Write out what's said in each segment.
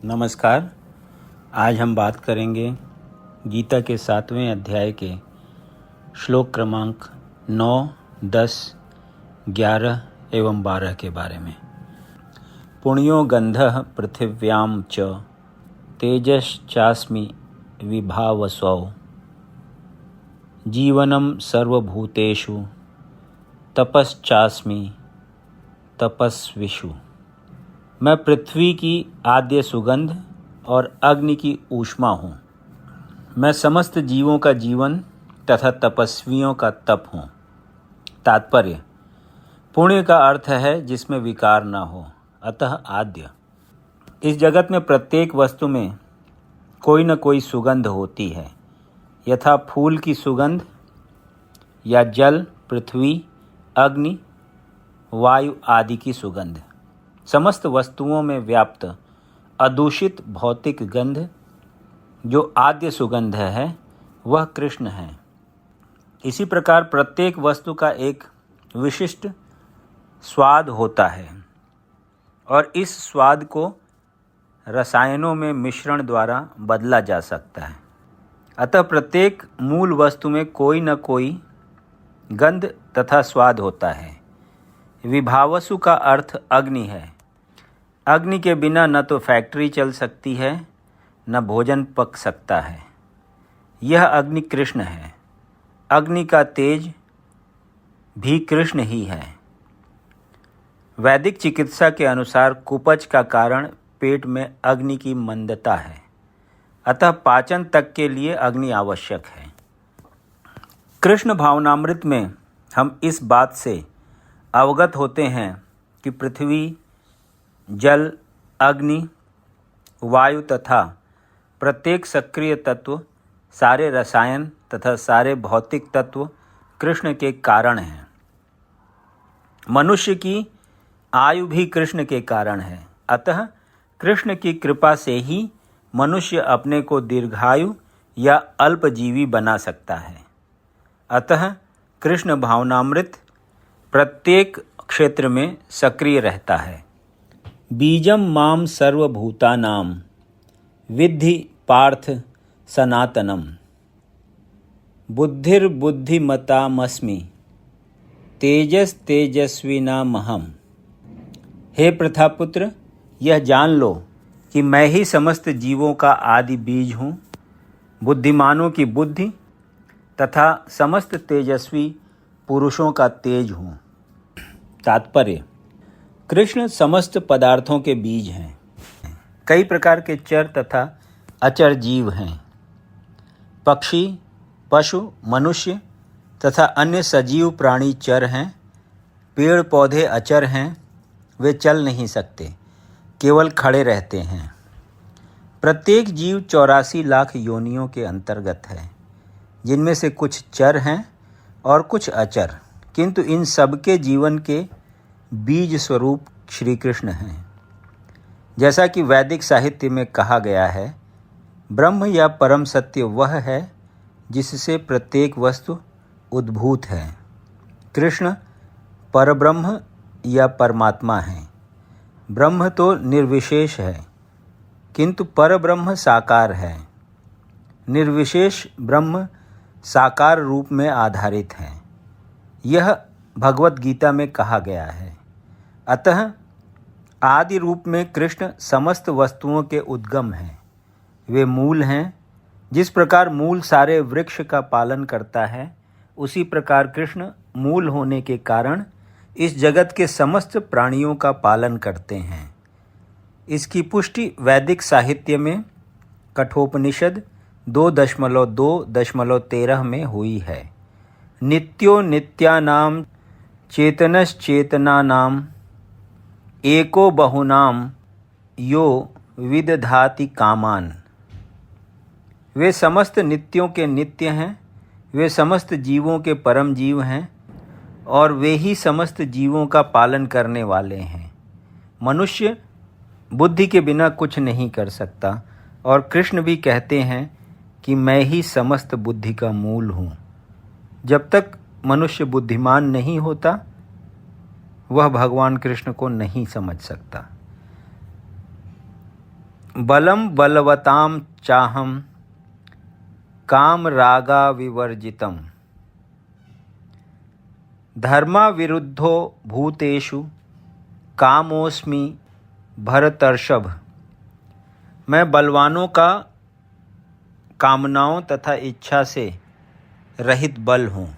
नमस्कार। आज हम बात करेंगे गीता के 7वें अध्याय के श्लोक क्रमांक 9, 10, 11 एवं 12 के बारे में। पुण्यो गंधः पृथिव्यां च तेजश्चास्मि विभावसौ जीवनं सर्वभूतेषु तपश्चास्मि तपस्विषु। मैं पृथ्वी की आद्य सुगंध और अग्नि की ऊष्मा हूँ। मैं समस्त जीवों का जीवन तथा तपस्वियों का तप हूँ। तात्पर्य: पुण्य का अर्थ है जिसमें विकार न हो, अतः आद्य। इस जगत में प्रत्येक वस्तु में कोई न कोई सुगंध होती है, यथा फूल की सुगंध या जल, पृथ्वी, अग्नि, वायु आदि की सुगंध। समस्त वस्तुओं में व्याप्त अदूषित भौतिक गंध जो आद्य सुगंध है वह कृष्ण है। इसी प्रकार प्रत्येक वस्तु का एक विशिष्ट स्वाद होता है और इस स्वाद को रसायनों में मिश्रण द्वारा बदला जा सकता है। अतः प्रत्येक मूल वस्तु में कोई न कोई गंध तथा स्वाद होता है। विभावसु का अर्थ अग्नि है। अग्नि के बिना न तो फैक्ट्री चल सकती है न भोजन पक सकता है। यह अग्नि कृष्ण है। अग्नि का तेज भी कृष्ण ही है। वैदिक चिकित्सा के अनुसार कुपच का कारण पेट में अग्नि की मंदता है, अतः पाचन तक के लिए अग्नि आवश्यक है। कृष्ण भावनामृत में हम इस बात से अवगत होते हैं कि पृथ्वी, जल, अग्नि, वायु तथा प्रत्येक सक्रिय तत्व, सारे रसायन तथा सारे भौतिक तत्व कृष्ण के कारण हैं। मनुष्य की आयु भी कृष्ण के कारण है, अतः कृष्ण की कृपा से ही मनुष्य अपने को दीर्घायु या अल्पजीवी बना सकता है। अतः कृष्ण भावनामृत प्रत्येक क्षेत्र में सक्रिय रहता है। बीजम माम सर्वभूतानां विद्धि पार्थ सनातनम बुद्धिर्बुद्धिमतामस्मि तेजस्तेजस्विनामहम्। हे प्रथापुत्र, यह जान लो कि मैं ही समस्त जीवों का आदि बीज हूँ, बुद्धिमानों की बुद्धि तथा समस्त तेजस्वी पुरुषों का तेज हूँ। तात्पर्य: कृष्ण समस्त पदार्थों के बीज हैं। कई प्रकार के चर तथा अचर जीव हैं। पक्षी, पशु, मनुष्य तथा अन्य सजीव प्राणी चर हैं। पेड़ पौधे अचर हैं, वे चल नहीं सकते, केवल खड़े रहते हैं। प्रत्येक जीव 84 लाख योनियों के अंतर्गत है, जिनमें से कुछ चर हैं और कुछ अचर, किंतु इन सबके जीवन के बीज स्वरूप श्री कृष्ण हैं। जैसा कि वैदिक साहित्य में कहा गया है, ब्रह्म या परम सत्य वह है जिससे प्रत्येक वस्तु उद्भूत है। कृष्ण परब्रह्म या परमात्मा है। ब्रह्म तो निर्विशेष है, किंतु परब्रह्म साकार है। निर्विशेष ब्रह्म साकार रूप में आधारित है। यह भगवत गीता में कहा गया है। अतः आदि रूप में कृष्ण समस्त वस्तुओं के उद्गम हैं। वे मूल हैं। जिस प्रकार मूल सारे वृक्ष का पालन करता है, उसी प्रकार कृष्ण मूल होने के कारण इस जगत के समस्त प्राणियों का पालन करते हैं। इसकी पुष्टि वैदिक साहित्य में कठोपनिषद 2.2.13 में हुई है। नित्यो नित्यानां चेतनश्चेतनानां एको बहुनाम यो विदधाति कामान। वे समस्त नित्यों के नित्य हैं। वे समस्त जीवों के परम जीव हैं और वे ही समस्त जीवों का पालन करने वाले हैं। मनुष्य बुद्धि के बिना कुछ नहीं कर सकता और कृष्ण भी कहते हैं कि मैं ही समस्त बुद्धि का मूल हूँ। जब तक मनुष्य बुद्धिमान नहीं होता, वह भगवान कृष्ण को नहीं समझ सकता। बलम बलवताम चाहम काम रागा विवर्जितम धर्मा विरुद्धो भूतेषु कामोस्मि भरतर्षभ। मैं बलवानों का कामनाओं तथा इच्छा से रहित बल हूँ।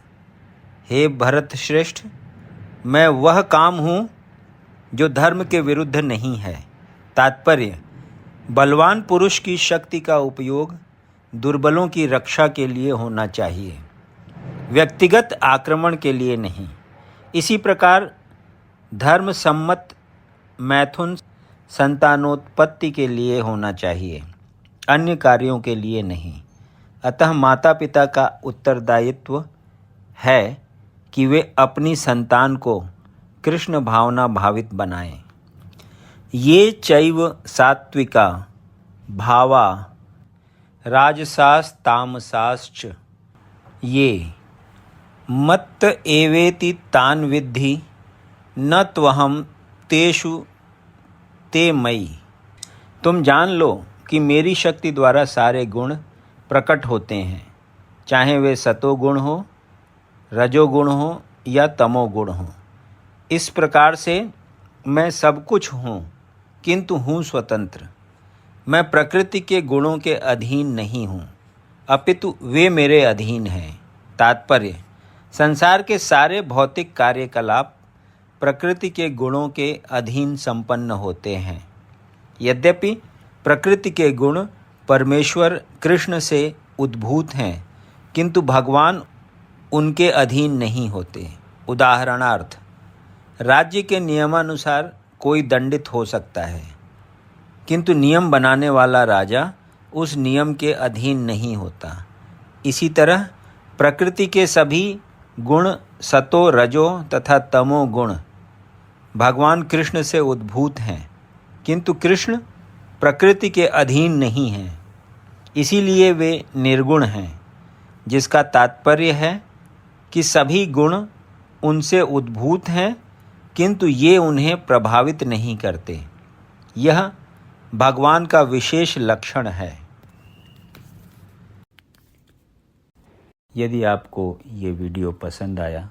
हे भरत श्रेष्ठ, मैं वह काम हूँ जो धर्म के विरुद्ध नहीं है। तात्पर्य: बलवान पुरुष की शक्ति का उपयोग दुर्बलों की रक्षा के लिए होना चाहिए, व्यक्तिगत आक्रमण के लिए नहीं। इसी प्रकार धर्म सम्मत मैथुन संतानोत्पत्ति के लिए होना चाहिए, अन्य कार्यों के लिए नहीं। अतः माता पिता का उत्तरदायित्व है कि वे अपनी संतान को कृष्ण भावना भावित बनाएं। ये चैव सात्विका भावा राजसास तामसाश्च ये मत्त एवेति तान विद्धि न त्वहम तेषु ते मयि। तुम जान लो कि मेरी शक्ति द्वारा सारे गुण प्रकट होते हैं, चाहे वे सतोगुण हो, रजोगुण हो या तमोगुण हो। इस प्रकार से मैं सब कुछ हूँ, किंतु हूँ स्वतंत्र। मैं प्रकृति के गुणों के अधीन नहीं हूँ, अपितु वे मेरे अधीन हैं। तात्पर्य: संसार के सारे भौतिक कार्यकलाप प्रकृति के गुणों के अधीन संपन्न होते हैं। यद्यपि प्रकृति के गुण परमेश्वर कृष्ण से उद्भूत हैं, किंतु भगवान उनके अधीन नहीं होते। उदाहरणार्थ, राज्य के नियमानुसार कोई दंडित हो सकता है, किंतु नियम बनाने वाला राजा उस नियम के अधीन नहीं होता। इसी तरह प्रकृति के सभी गुण सतो रजो तथा तमो गुण भगवान कृष्ण से उद्भूत हैं, किंतु कृष्ण प्रकृति के अधीन नहीं हैं, इसीलिए वे निर्गुण हैं। जिसका तात्पर्य है कि सभी गुण उनसे उद्भूत हैं, किंतु ये उन्हें प्रभावित नहीं करते। यह भगवान का विशेष लक्षण है। यदि आपको ये वीडियो पसंद आया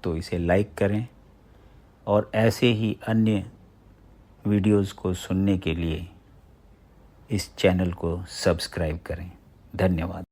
तो इसे लाइक करें और ऐसे ही अन्य वीडियोज़ को सुनने के लिए इस चैनल को सब्सक्राइब करें। धन्यवाद।